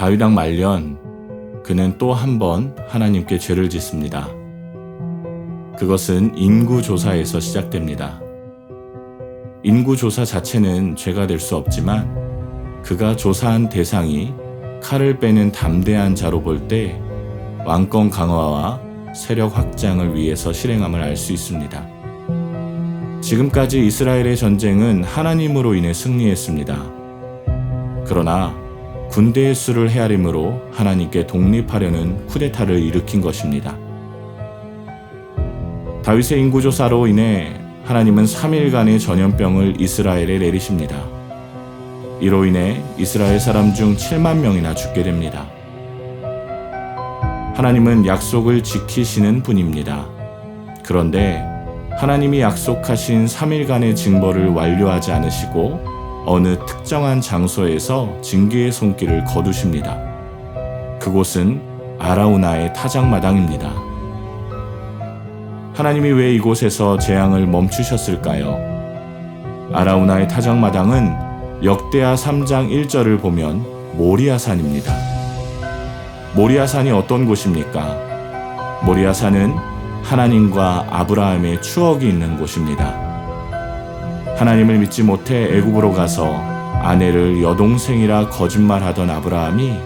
다윗 왕 말년 그는 또 한 번 하나님께 죄를 짓습니다. 그것은 인구조사에서 시작됩니다. 인구조사 자체는 죄가 될 수 없지만 그가 조사한 대상이 칼을 빼는 담대한 자로 볼 때 왕권 강화와 세력 확장을 위해서 실행함을 알 수 있습니다. 지금까지 이스라엘의 전쟁은 하나님으로 인해 승리했습니다. 그러나 군대의 수를 헤아림으로 하나님께 독립하려는 쿠데타를 일으킨 것입니다. 다윗의 인구조사로 인해 하나님은 3일간의 전염병을 이스라엘에 내리십니다. 이로 인해 이스라엘 사람 중 7만 명이나 죽게 됩니다. 하나님은 약속을 지키시는 분입니다. 그런데 하나님이 약속하신 3일간의 징벌을 완료하지 않으시고 어느 특정한 장소에서 징계의 손길을 거두십니다. 그곳은 아라우나의 타작마당입니다. 하나님이 왜 이곳에서 재앙을 멈추셨을까요? 아라우나의 타작마당은 역대하 3장 1절을 보면 모리아산입니다. 모리아산이 어떤 곳입니까? 모리아산은 하나님과 아브라함의 추억이 있는 곳입니다. 하나님을 믿지 못해 애굽으로 가서 아내를 여동생이라 거짓말하던 아브라함이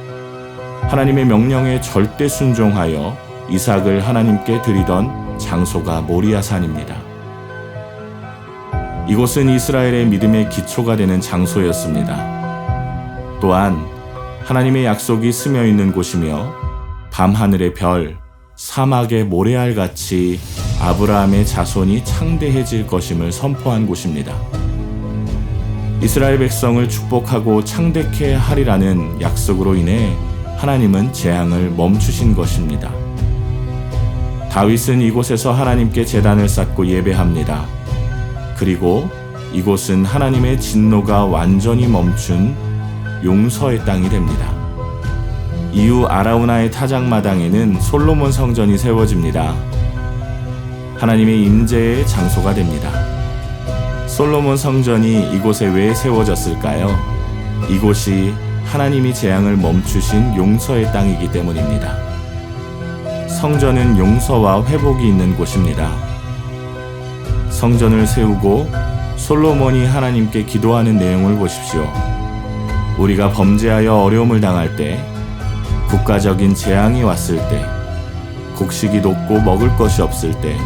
하나님의 명령에 절대 순종하여 이삭을 하나님께 드리던 장소가 모리아산입니다. 이곳은 이스라엘의 믿음의 기초가 되는 장소였습니다. 또한 하나님의 약속이 스며 있는 곳이며 밤하늘의 별, 사막의 모래알같이 아브라함의 자손이 창대해질 것임을 선포한 곳입니다. 이스라엘 백성을 축복하고 창대케 하리라는 약속으로 인해 하나님은 재앙을 멈추신 것입니다. 다윗은 이곳에서 하나님께 제단을 쌓고 예배합니다. 그리고 이곳은 하나님의 진노가 완전히 멈춘 용서의 땅이 됩니다. 이후 아라우나의 타작마당에는 솔로몬 성전이 세워집니다. 하나님의 임재의 장소가 됩니다. 솔로몬 성전이 이곳에 왜 세워졌을까요? 이곳이 하나님이 재앙을 멈추신 용서의 땅이기 때문입니다. 성전은 용서와 회복이 있는 곳입니다. 성전을 세우고 솔로몬이 하나님께 기도하는 내용을 보십시오. 우리가 범죄하여 어려움을 당할 때, 국가적인 재앙이 왔을 때, 곡식이 녹고 먹을 것이 없을 때,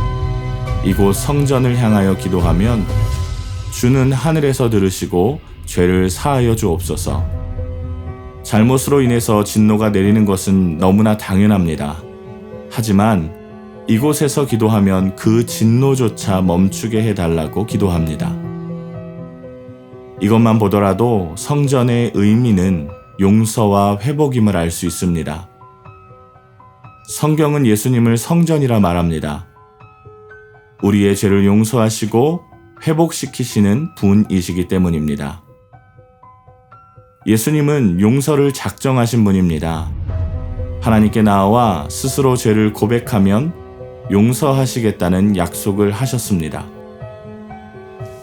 이곳 성전을 향하여 기도하면 주는 하늘에서 들으시고 죄를 사하여 주옵소서. 잘못으로 인해서 진노가 내리는 것은 너무나 당연합니다. 하지만 이곳에서 기도하면 그 진노조차 멈추게 해달라고 기도합니다. 이것만 보더라도 성전의 의미는 용서와 회복임을 알 수 있습니다. 성경은 예수님을 성전이라 말합니다. 우리의 죄를 용서하시고 회복시키시는 분이시기 때문입니다. 예수님은 용서를 작정하신 분입니다. 하나님께 나아와 스스로 죄를 고백하면 용서하시겠다는 약속을 하셨습니다.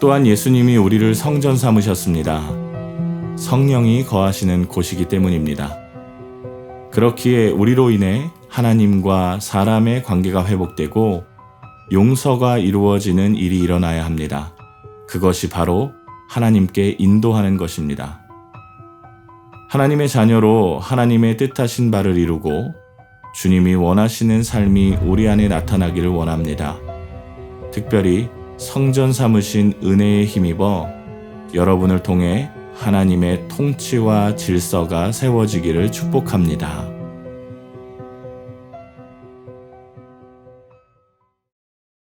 또한 예수님이 우리를 성전 삼으셨습니다. 성령이 거하시는 곳이기 때문입니다. 그렇기에 우리로 인해 하나님과 사람의 관계가 회복되고 용서가 이루어지는 일이 일어나야 합니다. 그것이 바로 하나님께 인도하는 것입니다. 하나님의 자녀로 하나님의 뜻하신 바를 이루고 주님이 원하시는 삶이 우리 안에 나타나기를 원합니다. 특별히 성전 삼으신 은혜에 힘입어 여러분을 통해 하나님의 통치와 질서가 세워지기를 축복합니다.